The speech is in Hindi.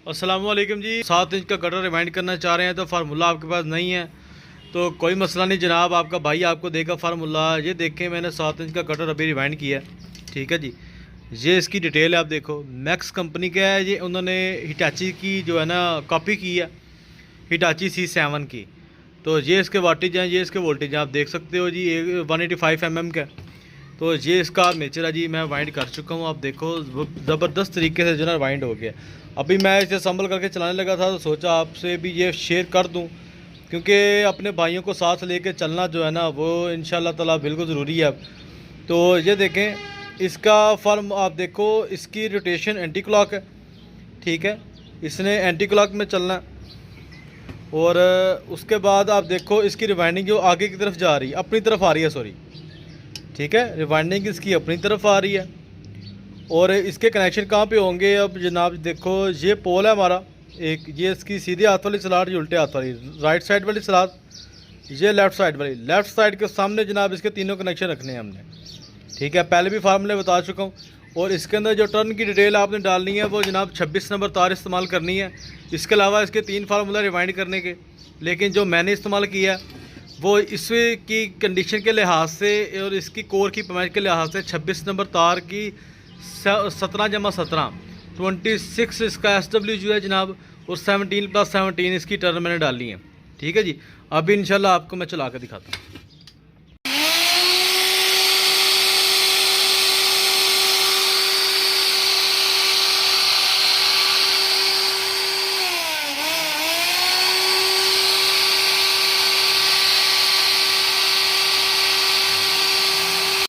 अस्सलामुअलैकुम जी। 7 इंच का कटर रिवाइंड करना चाह रहे हैं तो फार्मूला आपके पास नहीं है तो कोई मसला नहीं जनाब, आपका भाई आपको देगा फार्मूला। ये देखें, मैंने 7 इंच का कटर अभी रिवाइंड किया है, ठीक है जी। ये इसकी डिटेल है, आप देखो मैक्स कंपनी का है ये। उन्होंने हिटाची की जो है ना कॉपी की है, हिटाची C7 की। तो ये इसके वाटेज हैं, ये इसके वोल्टेज हैं, आप देख सकते हो जी। 185 mm का। तो ये इसका नेचर है जी। मैं वाइंड कर चुका हूँ, आप देखो ज़बरदस्त तरीके से जो ना वाइंड हो गया। अभी मैं इसे संभल करके चलाने लगा था तो सोचा आपसे भी ये शेयर कर दूँ, क्योंकि अपने भाइयों को साथ लेके चलना जो है ना वो इंशाल्लाह ताला बिल्कुल ज़रूरी है। तो ये देखें, इसका फॉर्म आप देखो, इसकी रोटेशन एंटी क्लॉक है, ठीक है। इसने एंटी क्लॉक में चलना है। और उसके बाद आप देखो इसकी रिवाइंडिंग जो आगे की तरफ जा रही है, अपनी तरफ आ रही है, सॉरी, ठीक है। रिवाइंडिंग इसकी अपनी तरफ आ रही है। और इसके कनेक्शन कहाँ पे होंगे अब जनाब, देखो ये पोल है हमारा एक, ये इसकी सीधे हाथ वाली स्लॉट, ये उल्टे हाथ वाली राइट साइड वाली स्लॉट, ये लेफ़्ट साइड वाली। लेफ़्ट साइड के सामने जनाब इसके तीनों कनेक्शन रखने हैं हमने, ठीक है। पहले भी फार्मूले बता चुका हूँ। और इसके अंदर जो टर्न की डिटेल आपने डालनी है वो जनाब 26 नंबर तार इस्तेमाल करनी है। इसके अलावा इसके 3 फार्मूला रिवाइंड करने के, लेकिन जो मैंने इस्तेमाल किया है वो इसकी कंडीशन के लिहाज से और इसकी कोर की पैमाइश के लिहाज से 26 नंबर तार की 17/17 26 इसका SW है जनाब। और 17 + 17 इसकी टर्न मैंने डाली है, ठीक है जी। अभी इंशाल्लाह आपको मैं चला कर दिखाता हूँ।